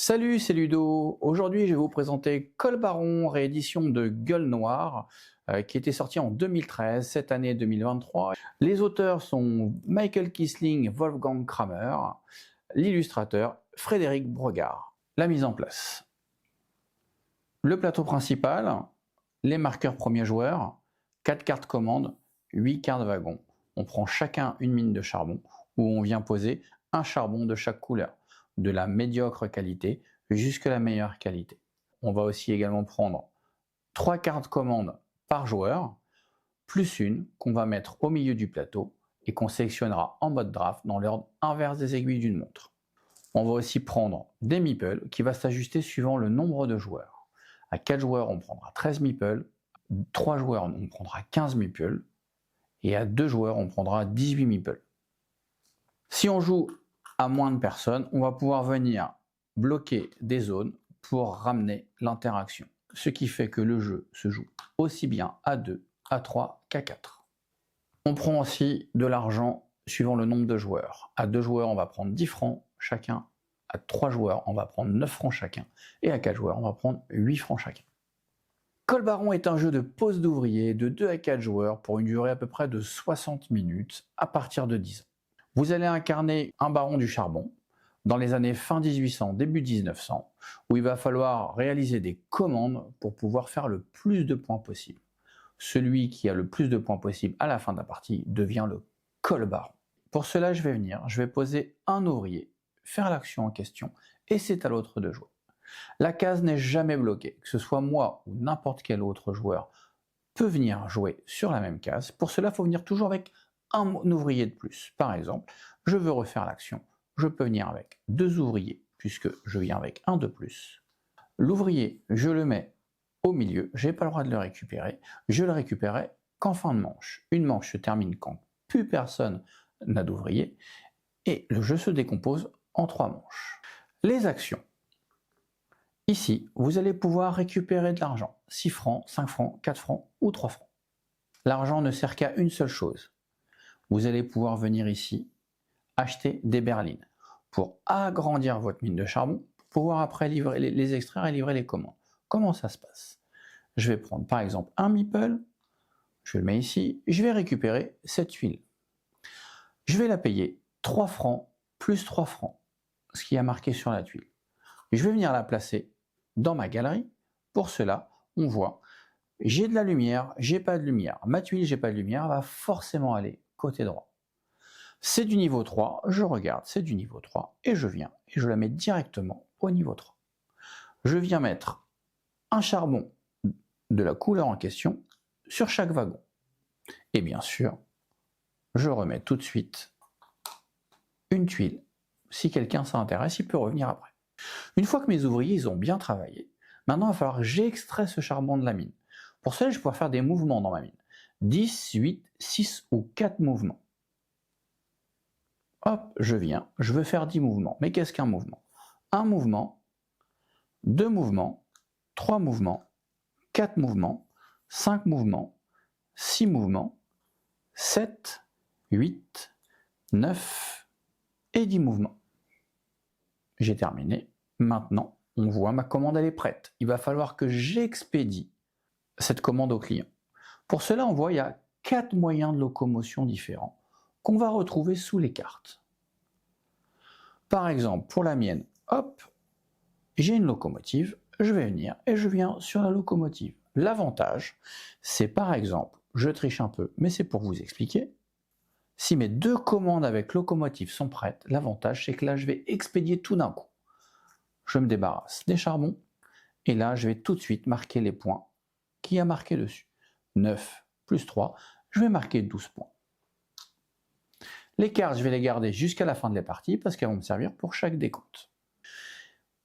Salut, c'est Ludo. Aujourd'hui, je vais vous présenter Col Baron, réédition de Gueule Noire, qui était sorti en 2013, cette année 2023. Les auteurs sont Michael Kisling, Wolfgang Kramer, l'illustrateur Frédéric Brogard. La mise en place. Le plateau principal, les marqueurs premiers joueurs, 4 cartes commandes, 8 cartes wagons. On prend chacun une mine de charbon, où on vient poser un charbon de chaque couleur, de la médiocre qualité jusqu'à la meilleure qualité. On va aussi également prendre 3 cartes commandes par joueur, plus une qu'on va mettre au milieu du plateau et qu'on sélectionnera en mode draft dans l'ordre inverse des aiguilles d'une montre. On va aussi prendre des meeples qui va s'ajuster suivant le nombre de joueurs. À 4 joueurs, on prendra 13 meeples, 3 joueurs, on prendra 15 meeples, et à 2 joueurs, on prendra 18 meeples. Si on joue à moins de personnes, on va pouvoir venir bloquer des zones pour ramener l'interaction. Ce qui fait que le jeu se joue aussi bien à 2, à 3 qu'à 4. On prend aussi de l'argent suivant le nombre de joueurs. À 2 joueurs, on va prendre 10 francs chacun. À 3 joueurs, on va prendre 9 francs chacun. Et à 4 joueurs, on va prendre 8 francs chacun. Col Baron est un jeu de pose d'ouvrier de 2 à 4 joueurs pour une durée à peu près de 60 minutes à partir de 10 ans. Vous allez incarner un baron du charbon dans les années fin 1800, début 1900, où il va falloir réaliser des commandes pour pouvoir faire le plus de points possible. Celui qui a le plus de points possible à la fin de la partie devient le Col Baron. Pour cela, je vais poser un ouvrier, faire l'action en question, et c'est à l'autre de jouer. La case n'est jamais bloquée, que ce soit moi ou n'importe quel autre joueur peut venir jouer sur la même case. Pour cela, il faut venir toujours avec un ouvrier de plus. Par exemple, je veux refaire l'action, je peux venir avec 2 ouvriers, puisque je viens avec un de plus. L'ouvrier, je le mets au milieu, je n'ai pas le droit de le récupérer, je le récupérerai qu'en fin de manche. Une manche se termine quand plus personne n'a d'ouvrier, et le jeu se décompose en 3 manches. Les actions. Ici, vous allez pouvoir récupérer de l'argent, 6 francs, 5 francs, 4 francs ou 3 francs. L'argent ne sert qu'à une seule chose. Vous allez pouvoir venir ici acheter des berlines pour agrandir votre mine de charbon, pour pouvoir après livrer les extraire et livrer les commandes. Comment ça se passe? Je vais prendre par exemple un meeple, je le mets ici, je vais récupérer cette huile. Je vais la payer 3 francs plus 3 francs, ce qui est marqué sur la tuile. Je vais venir la placer dans ma galerie. Pour cela, on voit, j'ai de la lumière, j'ai pas de lumière. Ma tuile, j'ai pas de lumière, va forcément aller côté droit. C'est du niveau 3, je regarde, c'est du niveau 3, et je viens, et je la mets directement au niveau 3. Je viens mettre un charbon de la couleur en question sur chaque wagon. Et bien sûr, je remets tout de suite une tuile. Si quelqu'un s'intéresse, il peut revenir après. Une fois que mes ouvriers ils ont bien travaillé, maintenant il va falloir que j'extrais ce charbon de la mine. Pour cela, je vais pouvoir faire des mouvements dans ma mine. 10, 8, 6 ou 4 mouvements. Hop, je viens, je veux faire 10 mouvements. Mais qu'est-ce qu'un mouvement? Un mouvement, 2 mouvements, 3 mouvements, 4 mouvements, 5 mouvements, 6 mouvements, 7, 8, 9 et 10 mouvements. J'ai terminé. Maintenant, on voit ma commande, elle est prête. Il va falloir que j'expédie cette commande au client. Pour cela, on voit il y a 4 moyens de locomotion différents qu'on va retrouver sous les cartes. Par exemple, pour la mienne, hop, j'ai une locomotive, je vais venir et je viens sur la locomotive. L'avantage, c'est par exemple, je triche un peu, mais c'est pour vous expliquer, si mes 2 commandes avec locomotive sont prêtes, l'avantage c'est que là je vais expédier tout d'un coup. Je me débarrasse des charbons, et là je vais tout de suite marquer les points qu'il y a marqué dessus. 9 plus 3, je vais marquer 12 points. Les cartes, je vais les garder jusqu'à la fin de la partie parce qu'elles vont me servir pour chaque décompte.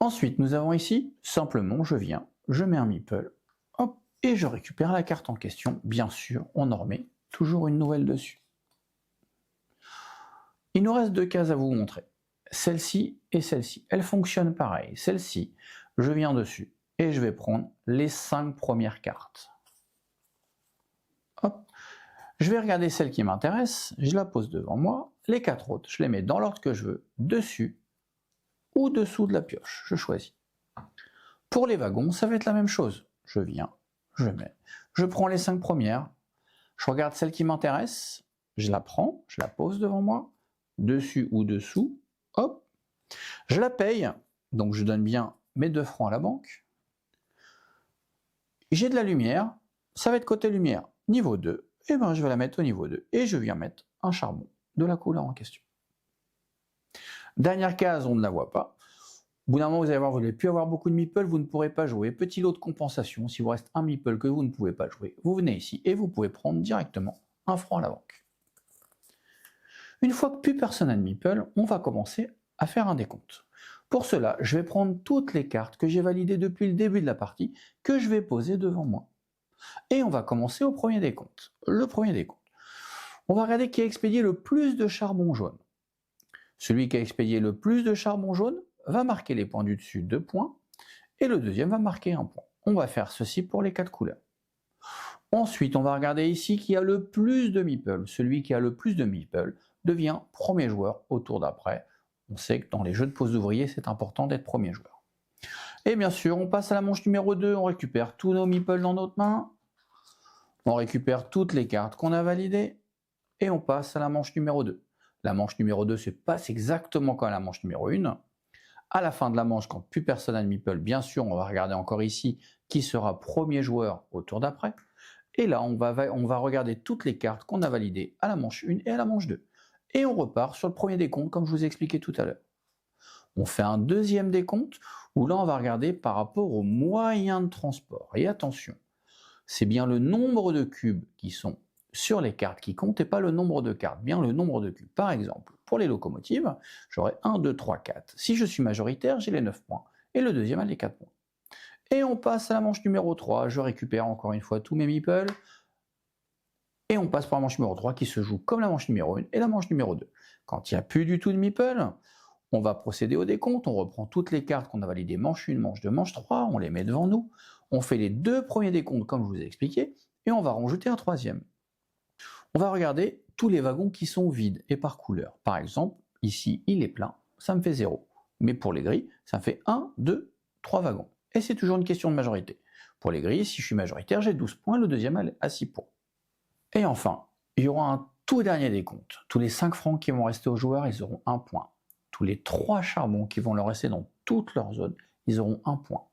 Ensuite, nous avons ici, simplement, je viens, je mets un meeple, hop, et je récupère la carte en question. Bien sûr, on en remet toujours une nouvelle dessus. Il nous reste 2 cases à vous montrer. Celle-ci et celle-ci. Elles fonctionnent pareil. Celle-ci, je viens dessus et je vais prendre les 5 premières cartes. Hop. Je vais regarder celle qui m'intéresse, je la pose devant moi. Les 4 autres, je les mets dans l'ordre que je veux, dessus ou dessous de la pioche, je choisis. Pour les wagons, ça va être la même chose. Je viens, je mets, je prends les 5 premières, je regarde celle qui m'intéresse, je la prends, je la pose devant moi, dessus ou dessous, hop, je la paye, donc je donne bien mes 2 francs à la banque. J'ai de la lumière, ça va être côté lumière, niveau 2, et ben je vais la mettre au niveau 2, et je viens mettre un charbon de la couleur en question. Dernière case, on ne la voit pas. Au bout d'un moment, vous allez voir, vous n'allez plus avoir beaucoup de meeples, vous ne pourrez pas jouer. Petit lot de compensation, s'il vous reste un meeple que vous ne pouvez pas jouer, vous venez ici et vous pouvez prendre directement 1 franc à la banque. Une fois que plus personne n'a de meeple, on va commencer à faire un décompte. Pour cela, je vais prendre toutes les cartes que j'ai validées depuis le début de la partie, que je vais poser devant moi. Et on va commencer au premier décompte. Le premier décompte. On va regarder qui a expédié le plus de charbon jaune. Celui qui a expédié le plus de charbon jaune va marquer les points du dessus 2 points, et le deuxième va marquer 1 point. On va faire ceci pour les 4 couleurs. Ensuite, on va regarder ici qui a le plus de meeples. Celui qui a le plus de meeples devient premier joueur au tour d'après. On sait que dans les jeux de pose d'ouvriers, c'est important d'être premier joueur. Et bien sûr, on passe à la manche numéro 2, on récupère tous nos meeples dans notre main, on récupère toutes les cartes qu'on a validées, et on passe à la manche numéro 2. La manche numéro 2 se passe exactement comme la manche numéro 1. À la fin de la manche, quand plus personne n'a de meeple, bien sûr, on va regarder encore ici qui sera premier joueur au tour d'après. Et là, on va regarder toutes les cartes qu'on a validées à la manche 1 et à la manche 2. Et on repart sur le premier décompte, comme je vous ai expliqué tout à l'heure. On fait un deuxième décompte, où là, on va regarder par rapport aux moyens de transport. Et attention, c'est bien le nombre de cubes qui sont sur les cartes qui comptent et pas le nombre de cartes, bien le nombre de cubes. Par exemple, pour les locomotives, j'aurai 1, 2, 3, 4. Si je suis majoritaire, j'ai les 9 points. Et le deuxième a les 4 points. Et on passe à la manche numéro 3. Je récupère encore une fois tous mes meeples. Et on passe par la manche numéro 3 qui se joue comme la manche numéro 1 et la manche numéro 2. Quand il n'y a plus du tout de meeple, on va procéder au décompte. On reprend toutes les cartes qu'on a validées manche 1, manche 2, manche 3. On les met devant nous. On fait les 2 premiers décomptes comme je vous ai expliqué. Et on va rajouter un troisième. On va regarder tous les wagons qui sont vides et par couleur. Par exemple, ici, il est plein, ça me fait 0. Mais pour les gris, ça me fait 1, 2, 3 wagons. Et c'est toujours une question de majorité. Pour les gris, si je suis majoritaire, j'ai 12 points, le deuxième a 6 points. Et enfin, il y aura un tout dernier décompte. Tous les 5 francs qui vont rester aux joueurs, ils auront 1 point. Tous les 3 charbons qui vont leur rester dans toute leur zone, ils auront 1 point.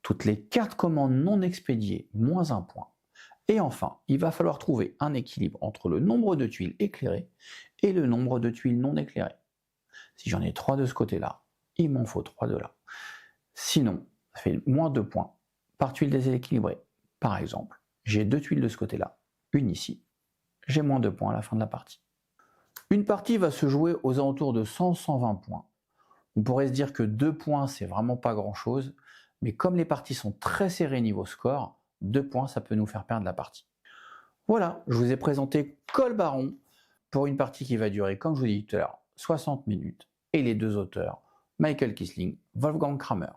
Toutes les cartes commandes non expédiées, moins 1 point. Et enfin, il va falloir trouver un équilibre entre le nombre de tuiles éclairées et le nombre de tuiles non éclairées. Si j'en ai 3 de ce côté-là, il m'en faut 3 de là. Sinon, ça fait moins 2 points par tuile déséquilibrée. Par exemple, j'ai 2 tuiles de ce côté-là, une ici. J'ai moins 2 points à la fin de la partie. Une partie va se jouer aux alentours de 100-120 points. On pourrait se dire que 2 points, c'est vraiment pas grand-chose, mais comme les parties sont très serrées niveau score, 2 points, ça peut nous faire perdre la partie. Voilà, je vous ai présenté Cole Baron pour une partie qui va durer, comme je vous l'ai dit tout à l'heure, 60 minutes. Et les 2 auteurs, Michael Kissling, Wolfgang Kramer.